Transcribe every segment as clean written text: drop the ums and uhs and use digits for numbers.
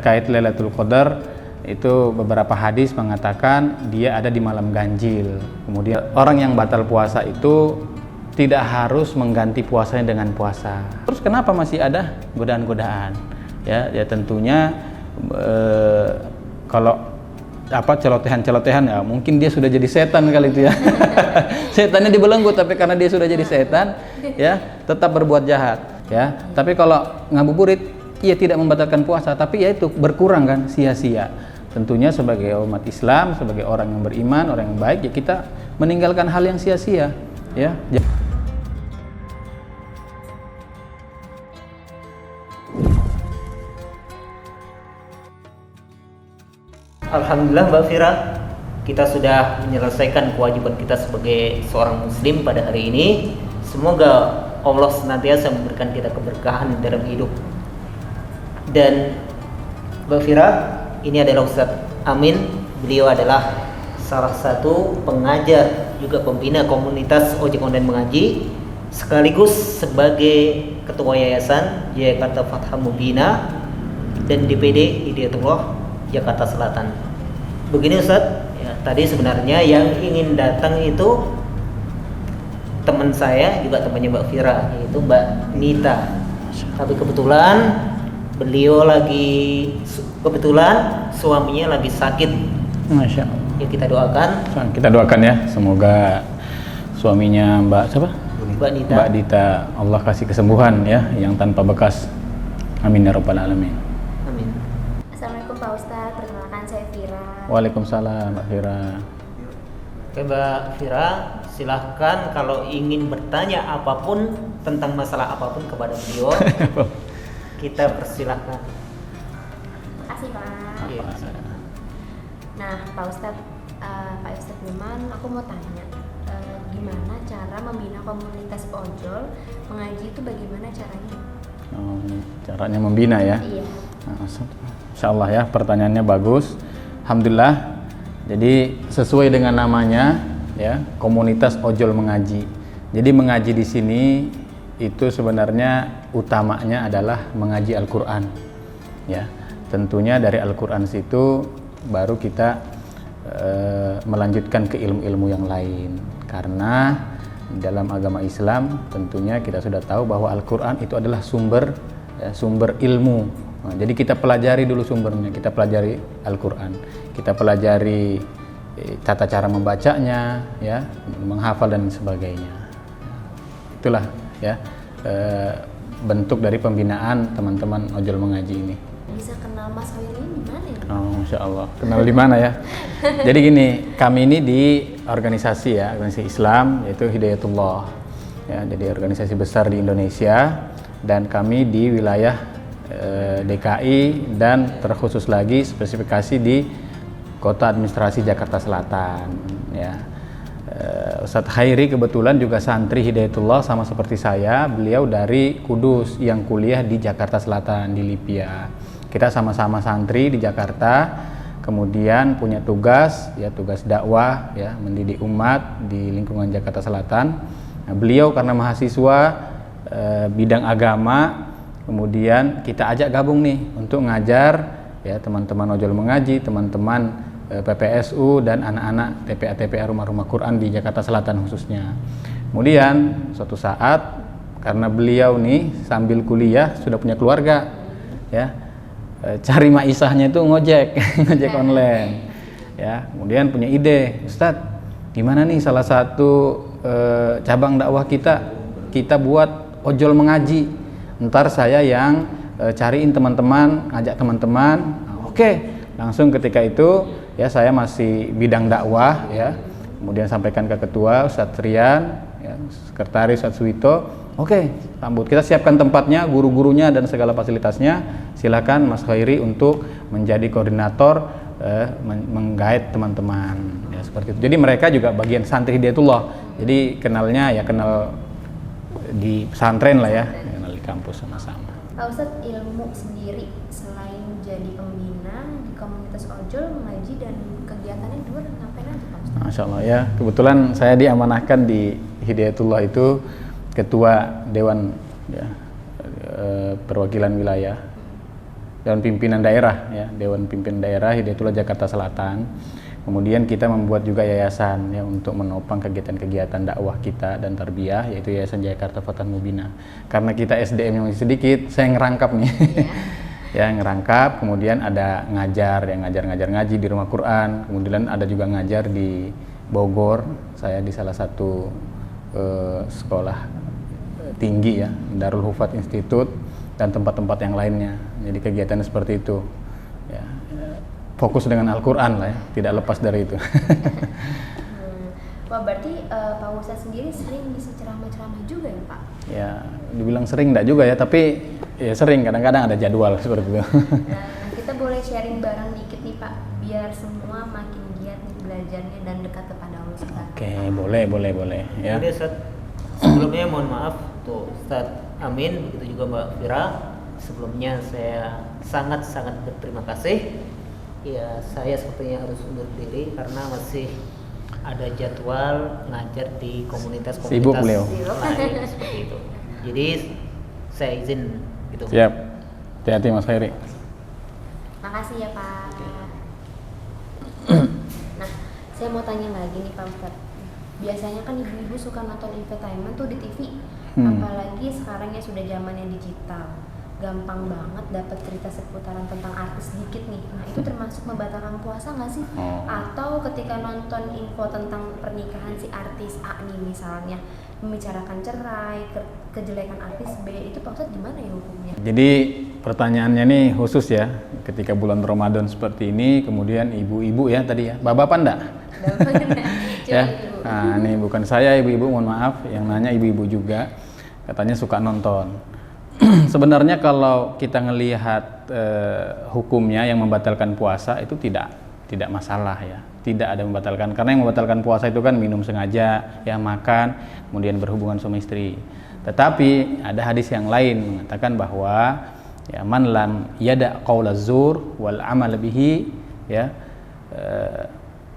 terkait Lailatul Qadar, itu beberapa hadis mengatakan dia ada di malam ganjil. Kemudian orang yang batal puasa itu tidak harus mengganti puasanya dengan puasa. Terus kenapa masih ada godaan-godaan? Ya tentunya kalau celotehan ya mungkin dia sudah jadi setan kali itu ya. Setannya dibelenggu, tapi karena dia sudah jadi setan ya tetap berbuat jahat ya. Tapi kalau ngabuburit ia tidak membatalkan puasa, tapi ya itu berkurang kan, sia-sia. Tentunya sebagai umat Islam, sebagai orang yang beriman, orang yang baik, ya kita meninggalkan hal yang sia-sia ya. Alhamdulillah Mbak Fira, kita sudah menyelesaikan kewajiban kita sebagai seorang muslim pada hari ini. Semoga Allah senantiasa memberikan kita keberkahan dalam hidup. Dan Mbak Fira, ini adalah Ustadz Amin. Beliau adalah salah satu pengajar juga pembina komunitas ojek online mengaji, sekaligus sebagai ketua yayasan Jakarta Fathah Mubina dan DPD Hidayatullah Jakarta Selatan. Begini Ustadz, ya, tadi sebenarnya yang ingin datang itu teman saya, juga temannya Mbak Fira, yaitu Mbak Nita. Tapi kebetulan suaminya lagi sakit. Masya Allah. Ya kita doakan ya, semoga suaminya Mbak siapa? Mbak Dita, Allah kasih kesembuhan ya yang tanpa bekas. Amin ya rabbal alamin. Amin. Assalamualaikum Pak Ustadz, perkenalkan saya Fira. Waalaikumsalam Mbak Fira. Oke Mbak Fira, silahkan kalau ingin bertanya apapun tentang masalah apapun kepada beliau. Kita persilahkan. Makasih Pak. Nah Pak Ustadz, Pak Ustadz Numan, aku mau tanya, gimana cara membina komunitas ojol mengaji itu, bagaimana caranya? Caranya membina ya? Iya. Insya Allah ya, pertanyaannya bagus. Alhamdulillah. Jadi sesuai dengan namanya ya, komunitas ojol mengaji. Jadi mengaji di sini itu sebenarnya utamanya adalah mengaji Al-Quran ya. Tentunya dari Al-Quran situ baru kita melanjutkan ke ilmu-ilmu yang lain, karena dalam agama Islam tentunya kita sudah tahu bahwa Al-Quran itu adalah sumber ilmu. Nah, jadi kita pelajari dulu sumbernya, kita pelajari Al-Quran, kita pelajari tata cara membacanya ya, menghafal dan sebagainya. Itulah ya bentuk dari pembinaan teman-teman ojol mengaji ini. Bisa kenal Mas Hoiri di mana ya? Oh, Masya Allah. Kenal di mana ya? Jadi gini, kami ini di organisasi Islam, yaitu Hidayatullah. Ya, jadi organisasi besar di Indonesia, dan kami di wilayah DKI dan terkhusus lagi spesifikasi di Kota Administrasi Jakarta Selatan. Ya. Ustadz Khairi kebetulan juga santri Hidayatullah sama seperti saya. Beliau dari Kudus yang kuliah di Jakarta Selatan di Lipia. Kita sama-sama santri di Jakarta, kemudian punya tugas dakwah ya, mendidik umat di lingkungan Jakarta Selatan. Nah, beliau karena mahasiswa bidang agama, kemudian kita ajak gabung nih untuk ngajar ya teman-teman ojol mengaji, teman-teman PPSU dan anak-anak TPA rumah-rumah Quran di Jakarta Selatan khususnya. Kemudian suatu saat karena beliau nih sambil kuliah sudah punya keluarga ya, cari maisahnya itu ngojek online ya. Kemudian punya ide, Ustadz gimana nih salah satu cabang dakwah kita buat ojol mengaji, ntar saya yang cariin teman-teman, ngajak teman-teman. Oke, langsung ketika itu ya saya masih bidang dakwah ya, kemudian sampaikan ke ketua Ustadz Rian ya, sekretaris Ustadz Suwito. Oke, sambut, kita siapkan tempatnya, guru-gurunya dan segala fasilitasnya. Silakan Mas Khairi untuk menjadi koordinator, mengguide teman-teman ya, seperti itu. Jadi mereka juga bagian santri Hidayatullah. Jadi kenalnya ya kenal di pesantren lah ya, kenal di kampus sama-sama. Pak Ustadz, ilmu sendiri selain jadi pembina di komunitas ojol mengaji dan kegiatannya di luar ngapain aja Pak Ustadz? Masya Allah ya, kebetulan saya diamanahkan di Hidayatullah itu ketua dewan ya, perwakilan wilayah Dewan Pimpinan Daerah ya, Dewan Pimpinan Daerah Hidayatullah Jakarta Selatan. Kemudian kita membuat juga yayasan ya untuk menopang kegiatan-kegiatan dakwah kita dan tarbiyah, yaitu Yayasan Jakarta Fatan Mubina. Karena kita SDM yang masih sedikit, saya ngerangkap nih. Ya, ngerangkap, kemudian ada ngajar, yang ngajar ngaji di rumah Quran, kemudian ada juga ngajar di Bogor, saya di salah satu sekolah tinggi ya, Darul Hufat Institute, dan tempat-tempat yang lainnya. Jadi kegiatannya seperti itu ya, fokus dengan Al-Quran lah ya, tidak lepas dari itu. Wah, berarti Pak Ustadz sendiri sering bisa ceramah-ceramah juga ya Pak? Ya, dibilang sering enggak juga ya, tapi ya sering, kadang-kadang ada jadwal seperti itu. Nah, kita boleh sharing bareng dikit nih Pak, biar semua makin giat nih belajarnya dan dekat kepada Allah Subhanahu. Oke, boleh ya. Jadi Ustaz, sebelumnya mohon maaf tuh Ustaz Amin, begitu juga Mbak Fira. Sebelumnya saya sangat berterima kasih. Ya, saya sepertinya harus undur diri karena masih ada jadwal ngajar di komunitas-komunitas Sibuk beliau. lain seperti itu. Jadi saya izin gitu. Siap. Hati-hati Mas Khairi. Makasih ya Pak. Nah, saya mau tanya lagi nih Pak Ustadz. Biasanya kan ibu-ibu suka nonton infotainment tuh di TV. Apalagi sekarang ya sudah zamannya digital. Gampang banget dapat cerita seputaran tentang artis dikit nih. Nah, itu termasuk membatalkan puasa nggak sih? Atau ketika nonton info tentang pernikahan si artis A nih misalnya, membicarakan cerai, kejelekan artis B, itu Pak Ustadz gimana ya hukumnya? Jadi pertanyaannya nih khusus ya, ketika bulan Ramadan seperti ini, kemudian ibu-ibu ya tadi ya, bapak-bapak enggak? Ya, nah ini bukan saya ibu-ibu, mohon maaf, yang nanya ibu-ibu juga, katanya suka nonton. Sebenarnya kalau kita ngelihat hukumnya yang membatalkan puasa itu tidak masalah ya, tidak ada membatalkan, karena yang membatalkan puasa itu kan minum sengaja, ya makan, kemudian berhubungan suami istri. Tetapi ada hadis yang lain mengatakan bahwa ya man lam yada qaulaz zur wal amal bihi ya,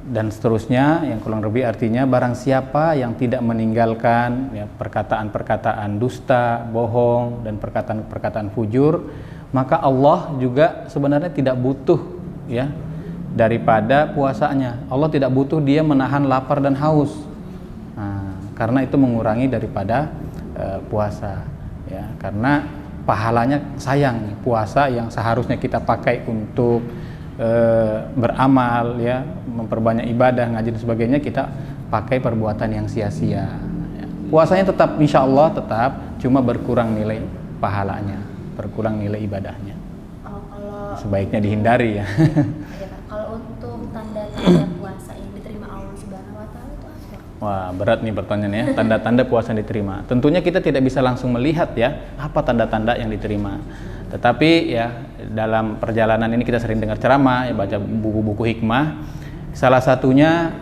dan seterusnya, yang kurang lebih artinya barang siapa yang tidak meninggalkan ya, perkataan-perkataan dusta, bohong, dan perkataan-perkataan fujur, maka Allah juga sebenarnya tidak butuh ya daripada puasanya. Allah tidak butuh dia menahan lapar dan haus. Nah, karena itu mengurangi daripada puasa ya, karena pahalanya sayang, puasa yang seharusnya kita pakai untuk beramal ya, memperbanyak ibadah, ngaji dan sebagainya, kita pakai perbuatan yang sia-sia ya. Puasanya tetap, insya Allah tetap, cuma berkurang nilai pahalanya, berkurang nilai ibadahnya. Kalau sebaiknya dihindari ya. Ya, kalau untuk tanda-tanda puasa yang diterima Allah Subhanahu wa Ta'ala itu apa? Wah, berat nih pertanyaannya, tanda-tanda puasa yang diterima. Tentunya kita tidak bisa langsung melihat ya apa tanda-tanda yang diterima. Tetapi ya dalam perjalanan ini kita sering dengar ceramah, ya baca buku-buku hikmah. Salah satunya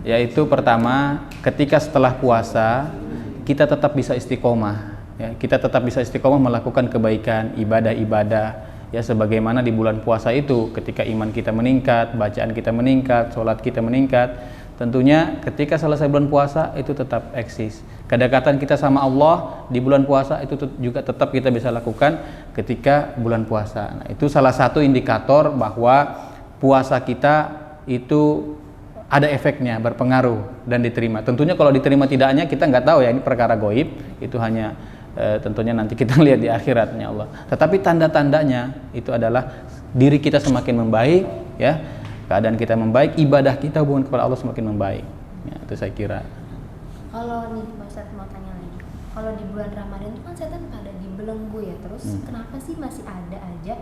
yaitu pertama, ketika setelah puasa kita tetap bisa istiqomah ya, kita tetap bisa istiqomah melakukan kebaikan, ibadah-ibadah ya, sebagaimana di bulan puasa itu ketika iman kita meningkat, bacaan kita meningkat, sholat kita meningkat. Tentunya ketika selesai bulan puasa itu tetap eksis. Kedekatan kita sama Allah di bulan puasa itu juga tetap kita bisa lakukan ketika bulan puasa. Nah, itu salah satu indikator bahwa puasa kita itu ada efeknya, berpengaruh dan diterima. Tentunya kalau diterima tidaknya kita nggak tahu ya, ini perkara goib, itu hanya tentunya nanti kita lihat di akhiratnya Allah. Tetapi tanda-tandanya itu adalah diri kita semakin membaik ya, keadaan kita membaik, ibadah kita hubungan kepada Allah semakin membaik ya, itu saya kira. Kalau nih Pak Ustadz mau tanya lagi, kalau di bulan Ramadan itu kan setan pada dibelenggu ya, terus kenapa sih masih ada aja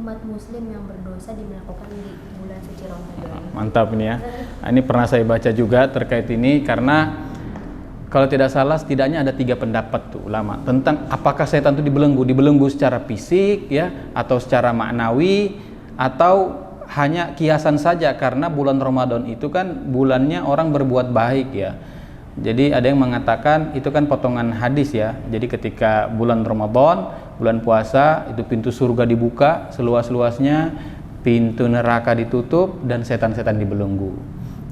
umat muslim yang berdosa melakukan di bulan suci Ramadan? Mantap ini ya. Nah, ini pernah saya baca juga terkait ini, karena kalau tidak salah setidaknya ada 3 pendapat tuh ulama tentang apakah setan itu dibelenggu secara fisik ya, atau secara maknawi, atau hanya kiasan saja, karena bulan Ramadan itu kan bulannya orang berbuat baik ya. Jadi ada yang mengatakan itu kan potongan hadis ya. Jadi ketika bulan Ramadan, bulan puasa, itu pintu surga dibuka seluas-luasnya, pintu neraka ditutup, dan setan-setan dibelenggu.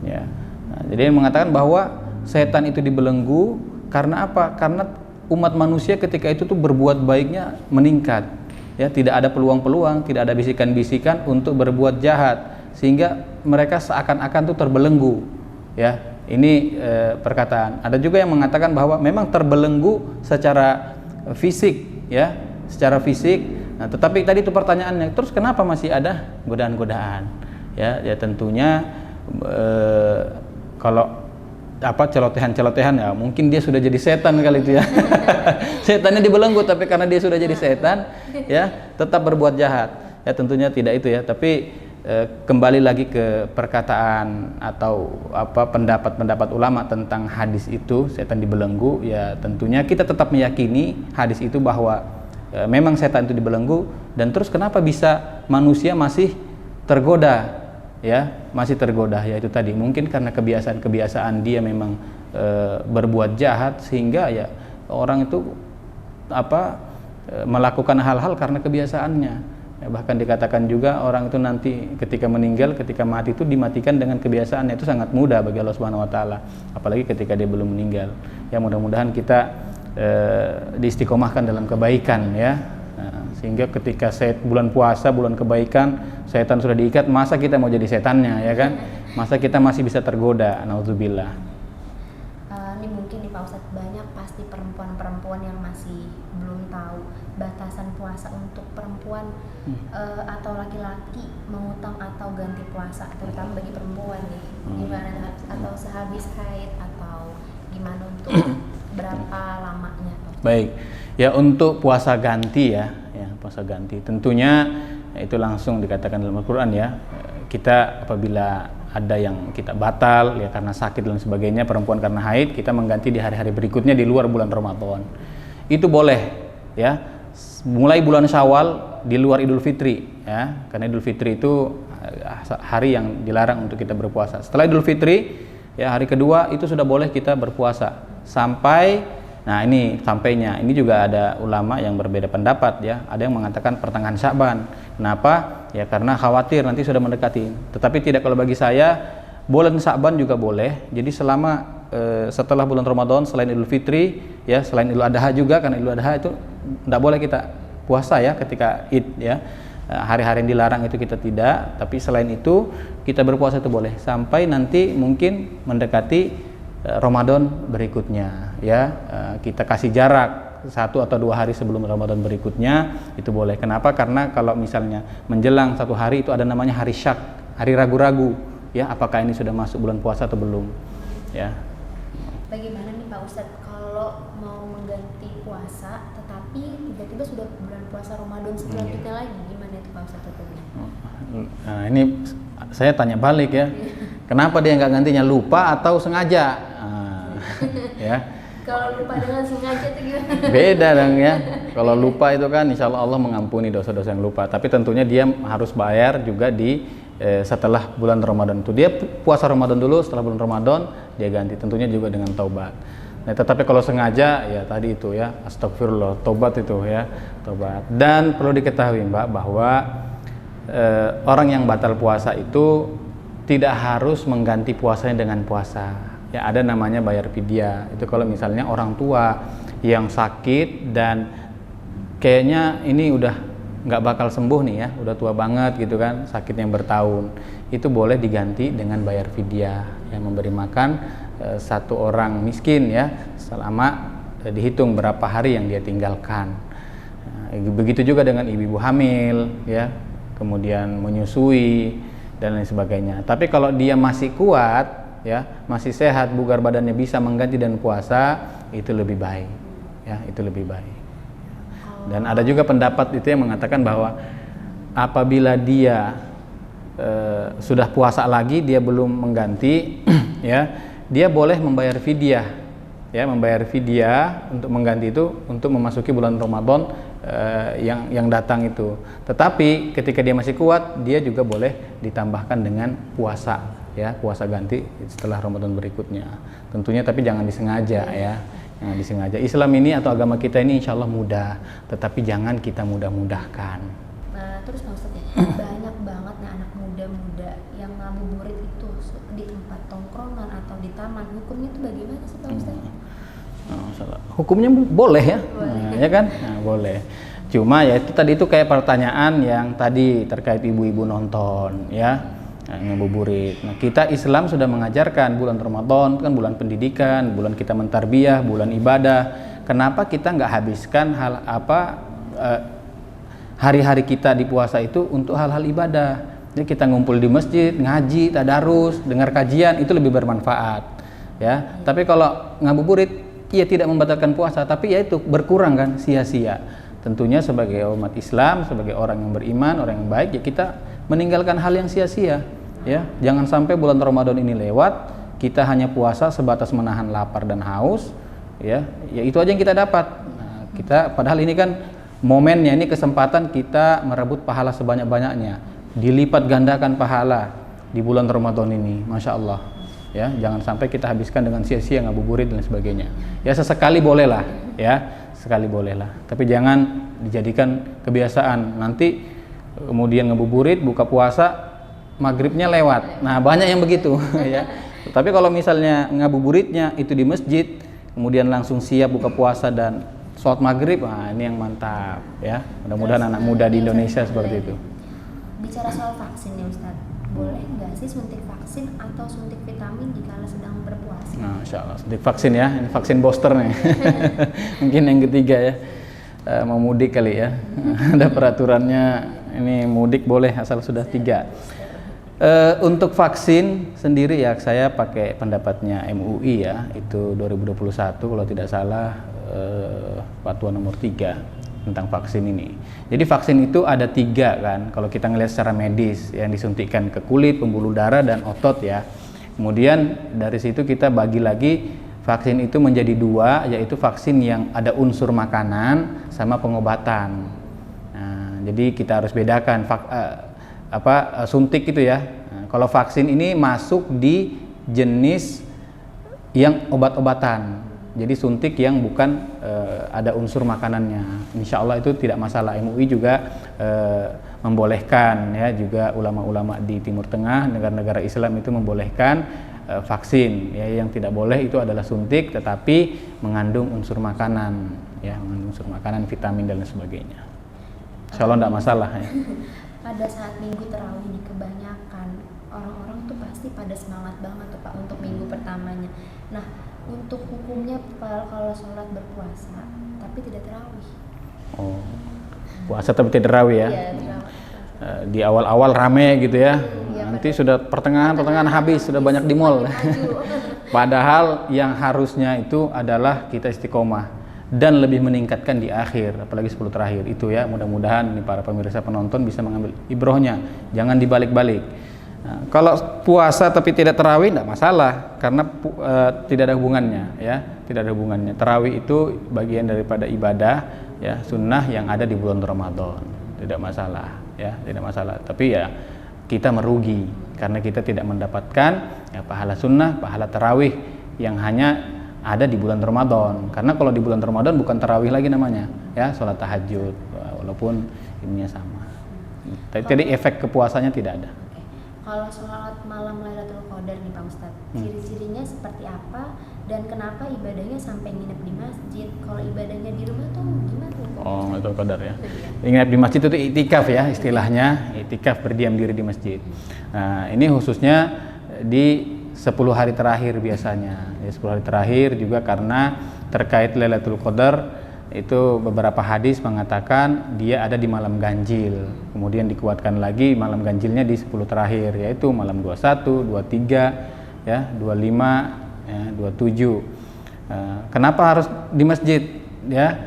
Ya. Nah, jadi yang mengatakan bahwa setan itu dibelenggu karena apa? Karena umat manusia ketika itu tuh berbuat baiknya meningkat. ya tidak ada peluang-peluang, tidak ada bisikan-bisikan untuk berbuat jahat, sehingga mereka seakan-akan tuh terbelenggu, ya. Ini perkataan. Ada juga yang mengatakan bahwa memang terbelenggu secara fisik, ya, secara fisik. Nah, tetapi tadi itu pertanyaannya, terus kenapa masih ada godaan-godaan? Ya tentunya kalau celotehan-celotehan, ya mungkin dia sudah jadi setan kali itu ya. Setannya dibelenggu, tapi karena dia sudah jadi setan, ya tetap berbuat jahat. Ya tentunya tidak itu ya, tapi kembali lagi ke perkataan atau pendapat-pendapat ulama tentang hadis itu setan dibelenggu, ya tentunya kita tetap meyakini hadis itu bahwa memang setan itu dibelenggu. Dan terus kenapa bisa manusia masih tergoda, ya masih tergoda, ya itu tadi mungkin karena kebiasaan dia memang berbuat jahat, sehingga ya orang itu melakukan hal-hal karena kebiasaannya. Ya, bahkan dikatakan juga orang itu nanti ketika meninggal, ketika mati itu dimatikan dengan kebiasaannya, itu sangat mudah bagi Allah Subhanahu wa taala, apalagi ketika dia belum meninggal. Ya mudah-mudahan kita diistiqomahkan dalam kebaikan, ya. Nah, sehingga ketika bulan puasa, bulan kebaikan, setan sudah diikat, masa kita mau jadi setannya, ya kan? Masa kita masih bisa tergoda, naudzubillah. Ini mungkin nih Pak Ustadz, banyak pasti perempuan-perempuan yang masih belum tahu batasan puasa untuk perempuan atau laki-laki mengutang atau ganti puasa, terutama bagi perempuan nih, gimana, atau sehabis haid atau gimana untuk berapa lamanya Pak? Baik, ya untuk puasa ganti ya puasa ganti tentunya itu langsung dikatakan dalam Al-Quran, ya kita apabila ada yang kita batal ya karena sakit dan sebagainya, perempuan karena haid, kita mengganti di hari-hari berikutnya di luar bulan Ramadan, itu boleh, ya mulai bulan Syawal di luar Idul Fitri, ya karena Idul Fitri itu hari yang dilarang untuk kita berpuasa. Setelah Idul Fitri, ya hari kedua itu sudah boleh kita berpuasa sampai, nah ini sampainya ini juga ada ulama yang berbeda pendapat, ya ada yang mengatakan pertengahan Sya'ban. Kenapa? Ya karena khawatir nanti sudah mendekati. Tetapi tidak, kalau bagi saya bulan Sya'ban juga boleh. Jadi selama setelah bulan Ramadan, selain Idul Fitri, ya selain Idul Adha juga, karena Idul Adha itu tidak boleh kita puasa ya ketika Id, ya hari-hari yang dilarang itu kita tidak. Tapi selain itu kita berpuasa itu boleh sampai nanti mungkin mendekati Ramadan berikutnya, ya kita kasih jarak 1 atau 2 hari sebelum Ramadan berikutnya itu boleh. Kenapa? Karena kalau misalnya menjelang 1 hari itu ada namanya hari syak, hari ragu-ragu, ya apakah ini sudah masuk bulan puasa atau belum, ya. Bagaimana nih Pak Ustadz kalau mau mengganti puasa tetapi tiba-tiba sudah bulan puasa Ramadan selanjutnya lagi, gimana itu Pak Ustadz hukumnya? Nah ini saya tanya balik, ya kenapa dia nggak gantinya, lupa atau sengaja? Ya Kalau lupa dengan sengaja itu gimana? beda dong, ya kalau lupa itu kan insya Allah mengampuni dosa-dosa yang lupa, tapi tentunya dia harus bayar juga di setelah bulan Ramadan itu. Dia puasa Ramadan dulu, setelah bulan Ramadan dia ganti, tentunya juga dengan taubat. Nah, tetapi kalau sengaja, ya tadi itu ya astagfirullah, taubat itu ya taubat. Dan perlu diketahui Mbak bahwa orang yang batal puasa itu tidak harus mengganti puasanya dengan puasa. Ya ada namanya bayar fidyah. Itu kalau misalnya orang tua yang sakit dan kayaknya ini udah nggak bakal sembuh nih, ya udah tua banget gitu kan, sakitnya bertahun, itu boleh diganti dengan bayar fidyah, yang memberi makan satu orang miskin, ya selama dihitung berapa hari yang dia tinggalkan. Begitu juga dengan ibu-ibu hamil, ya kemudian menyusui dan lain sebagainya. Tapi kalau dia masih kuat, ya masih sehat, bugar badannya, bisa mengganti dan puasa, itu lebih baik, ya itu lebih baik. Dan ada juga pendapat itu yang mengatakan bahwa apabila dia sudah puasa lagi, dia belum mengganti, ya dia boleh membayar fidyah, ya membayar fidyah untuk mengganti itu untuk memasuki bulan Ramadan yang datang itu. Tetapi ketika dia masih kuat, dia juga boleh ditambahkan dengan puasa, ya puasa ganti setelah Ramadan berikutnya. Tentunya tapi jangan disengaja, ya. Nah, disengaja. Islam ini atau agama kita ini insya Allah mudah, tetapi jangan kita mudah-mudahkan. Nah, terus Pak Ustadz, banyak banget nih anak muda-muda yang ngabuburit itu di tempat tongkrongan atau di taman. Hukumnya itu bagaimana sih Pak Ustadz? Hukumnya boleh, ya, nah, ya kan? Nah, boleh. Cuma ya itu tadi itu kayak pertanyaan yang tadi terkait ibu-ibu nonton ya, ngabuburit. Nah, kita Islam sudah mengajarkan bulan Ramadan kan bulan pendidikan, bulan kita mentarbiyah, bulan ibadah. Kenapa kita nggak habiskan hari-hari kita di puasa itu untuk hal-hal ibadah? Jadi kita ngumpul di masjid, ngaji, tadarus, dengar kajian itu lebih bermanfaat ya. Tapi kalau ngabuburit ya tidak membatalkan puasa, tapi ya itu berkurang kan, sia-sia. Tentunya sebagai umat Islam, sebagai orang yang beriman, orang yang baik, ya kita meninggalkan hal yang sia-sia ya. Jangan sampai bulan Ramadan ini lewat kita hanya puasa sebatas menahan lapar dan haus ya itu aja yang kita dapat. Nah, kita padahal ini kan momennya, ini kesempatan kita merebut pahala sebanyak-banyaknya, dilipat gandakan pahala di bulan Ramadan ini, Masya Allah ya. Jangan sampai kita habiskan dengan sia-sia, ngabuburit dan sebagainya ya. Sesekali bolehlah ya, sekali bolehlah, tapi jangan dijadikan kebiasaan. Nanti kemudian ngabuburit, buka puasa, maghribnya lewat. Nah, banyak yang begitu ya. Tapi kalau misalnya ngabuburitnya itu di masjid, kemudian langsung siap buka puasa dan sholat maghrib, nah ini yang mantap ya. Mudah-mudahan anak muda di Indonesia seperti itu. Bicara soal vaksin ya Ustadz, boleh nggak sih suntik vaksin atau suntik vitamin jika sedang berpuasa? Nah, Insya Allah suntik vaksin ya, ini vaksin booster nih. Mungkin yang ketiga ya, mau mudik kali ya. Ada peraturannya, ini mudik boleh asal sudah 3. Untuk vaksin sendiri ya, saya pakai pendapatnya MUI ya, itu 2021 kalau tidak salah, fatwa nomor 3 tentang vaksin ini. Jadi vaksin itu ada 3 kan, kalau kita ngelihat secara medis, yang disuntikkan ke kulit, pembuluh darah dan otot ya. Kemudian dari situ kita bagi lagi vaksin itu menjadi 2, yaitu vaksin yang ada unsur makanan sama pengobatan. Nah, jadi kita harus bedakan suntik itu ya. Nah, kalau vaksin ini masuk di jenis yang obat-obatan. Jadi suntik yang bukan ada unsur makanannya. Insya Allah itu tidak masalah. MUI juga membolehkan ya, juga ulama-ulama di Timur Tengah, negara-negara Islam itu membolehkan vaksin ya. Yang tidak boleh itu adalah suntik tetapi mengandung unsur makanan ya, mengandung unsur makanan, vitamin dan lain sebagainya. Insya Allah tidak masalah ya. Pada saat minggu terawih nih, kebanyakan orang-orang tuh pasti pada semangat banget tuh Pak untuk minggu pertamanya. Nah, untuk hukumnya kalau sholat berpuasa tapi tidak terawih. Oh, puasa tapi tidak terawih ya? Iya, terawih. Di awal-awal rame gitu ya, nanti sudah pertengahan habis, sudah banyak di mall. Padahal yang harusnya itu adalah kita istiqomah dan lebih meningkatkan di akhir, apalagi 10 terakhir itu ya. Mudah-mudahan nih para pemirsa penonton bisa mengambil ibrohnya, jangan dibalik-balik. Nah, kalau puasa tapi tidak terawih tidak masalah, karena tidak ada hubungannya ya, tidak ada hubungannya. Terawih itu bagian daripada ibadah ya, sunnah yang ada di bulan Ramadan, tidak masalah ya, tidak masalah. Tapi ya kita merugi karena kita tidak mendapatkan ya, pahala sunnah, pahala terawih yang hanya ada di bulan Ramadan. Karena kalau di bulan Ramadan bukan tarawih lagi namanya ya, sholat tahajud, walaupun ininya sama. Jadi efek kepuasannya tidak ada. Kalau sholat malam Lailatul Qadar nih Pak Ustadz, ciri-cirinya seperti apa dan kenapa ibadahnya sampai nginep di masjid? Kalau ibadahnya di rumah tuh gimana tuh? Oh, Lailatul Qadar ya. Nginep di masjid itu iktikaf ya istilahnya, iktikaf berdiam diri di masjid. Nah, ini khususnya di 10 hari terakhir biasanya. Ya, 10 hari terakhir juga karena terkait Lailatul Qadar itu beberapa hadis mengatakan dia ada di malam ganjil. Kemudian dikuatkan lagi malam ganjilnya di 10 terakhir, yaitu malam 21, 23, ya, 25, ya, 27. Kenapa harus di masjid? Ya,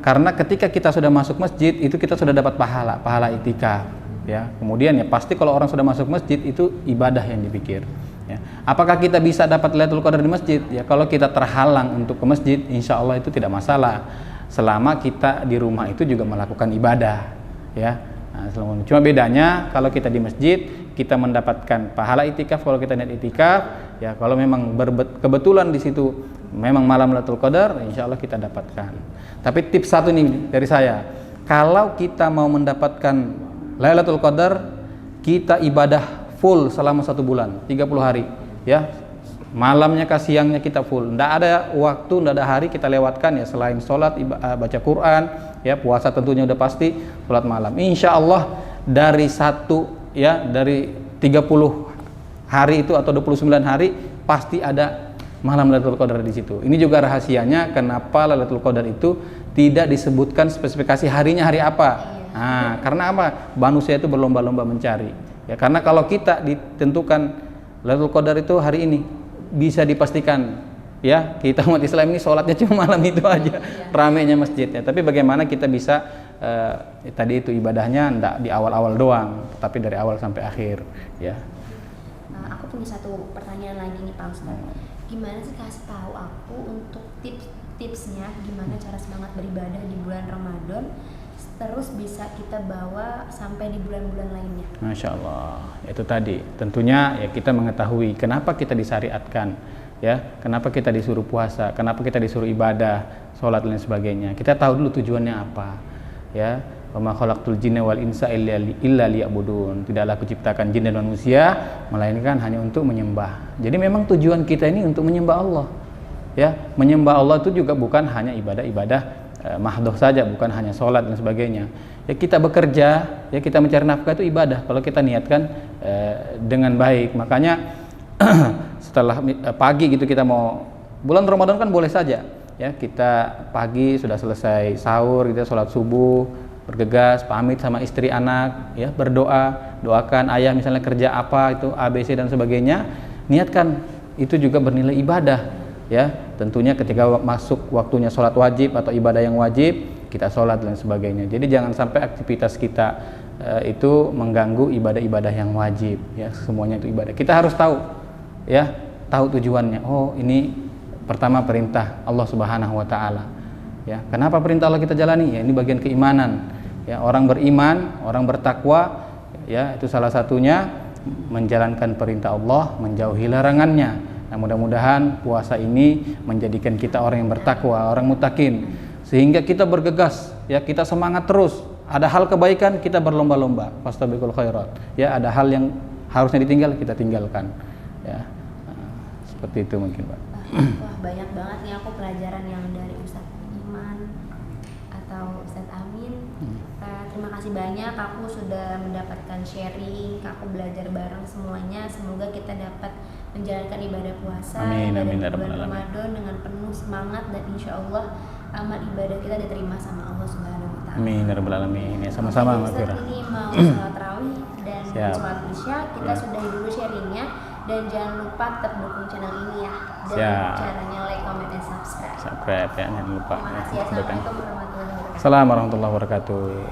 karena ketika kita sudah masuk masjid itu kita sudah dapat pahala iktikaf. Ya, kemudian ya pasti kalau orang sudah masuk masjid itu ibadah yang dipikir. Ya. Apakah kita bisa dapat Lailatul Qadar di masjid? Ya, kalau kita terhalang untuk ke masjid, insya Allah itu tidak masalah. Selama kita di rumah itu juga melakukan ibadah, ya. Nah, cuma bedanya kalau kita di masjid kita mendapatkan pahala itikaf kalau kita niat itikaf, ya. Kalau memang kebetulan di situ memang malam Lailatul Qadar, insya Allah kita dapatkan. Tapi tips satu nih dari saya, kalau kita mau mendapatkan Lailatul Qadar, kita ibadah full selama 1 bulan, 30 hari, ya. Malamnya ke siangnya kita full, tidak ada waktu, tidak ada hari kita lewatkan ya selain sholat, baca Quran, ya puasa tentunya udah pasti, sholat malam. Insya Allah dari dari 30 hari itu atau 29 hari pasti ada malam Lailatul Qadar di situ. Ini juga rahasianya kenapa Lailatul Qadar itu tidak disebutkan spesifikasi harinya hari apa. Nah, karena apa? Manusia itu berlomba-lomba mencari. Ya, karena kalau kita ditentukan Lailatul Qadar itu hari ini, bisa dipastikan ya kita umat Islam ini sholatnya cuma malam itu aja, ramenya masjidnya. Tapi bagaimana kita bisa tadi itu ibadahnya enggak di awal-awal doang, tapi dari awal sampai akhir ya. Aku punya satu pertanyaan lagi nih Pak Ustadz. Gimana sih kasih tahu aku untuk tips-tipsnya gimana cara semangat beribadah di bulan Ramadan terus bisa kita bawa sampai di bulan-bulan lainnya. Masya Allah, itu tadi tentunya ya kita mengetahui kenapa kita disyariatkan ya, kenapa kita disuruh puasa, kenapa kita disuruh ibadah, sholat dan sebagainya. Kita tahu dulu tujuannya apa ya. Wa ma khalaqtul jinna wal insa illa liya'budun. Tidaklah aku ciptakan jin dan manusia melainkan hanya untuk menyembah. Jadi memang tujuan kita ini untuk menyembah Allah. Ya, menyembah Allah itu juga bukan hanya ibadah-ibadah mahdoh saja, bukan hanya sholat dan sebagainya. Ya kita bekerja, ya kita mencari nafkah itu ibadah kalau kita niatkan dengan baik. Makanya setelah pagi gitu kita mau bulan Ramadan kan boleh saja ya kita pagi sudah selesai sahur, kita sholat subuh, bergegas, pamit sama istri anak, ya berdoa, doakan ayah misalnya kerja apa itu ABC dan sebagainya, niatkan itu juga bernilai ibadah. Ya, tentunya ketika masuk waktunya sholat wajib atau ibadah yang wajib, kita sholat dan sebagainya. Jadi jangan sampai aktivitas kita itu mengganggu ibadah-ibadah yang wajib. Ya, semuanya itu ibadah. Kita harus tahu, ya, tahu tujuannya. Oh, ini pertama perintah Allah Subhanahu Wa Taala. Ya, kenapa perintah Allah kita jalani? Ya, ini bagian keimanan. Ya, orang beriman, orang bertakwa, ya itu salah satunya menjalankan perintah Allah, menjauhi larangannya. Nah, mudah-mudahan puasa ini menjadikan kita orang yang bertakwa, orang muttaqin, sehingga kita bergegas, ya kita semangat terus. Ada hal kebaikan kita berlomba-lomba, fastabiqul khairat. Ya, ada hal yang harusnya ditinggal kita tinggalkan. Ya, seperti itu mungkin, Pak. Wah, banyak banget nih aku pelajaran yang dari Ustadz Iman atau Ustadz Amin. Terima kasih banyak, aku sudah mendapatkan sharing, aku belajar bareng semuanya. Semoga kita dapat menjalankan ibadah puasa ibadah bulan Ramadan dengan penuh semangat dan insya Allah amal ibadah kita diterima sama Allah Subhanahu Wa Taala. Amin ya rabbal alamin. Ya, sama-sama Mbak Fira. Ini mau sholat tarawih dan sholat isya, kita sudahi dulu sharingnya dan jangan lupa tetap dukung channel ini ya dengan caranya like, comment, dan subscribe. Subscribe ya, jangan lupa. Terima kasih. Assalamualaikum warahmatullahi wabarakatuh. Assalamualaikum warahmatullahi wabarakatuh.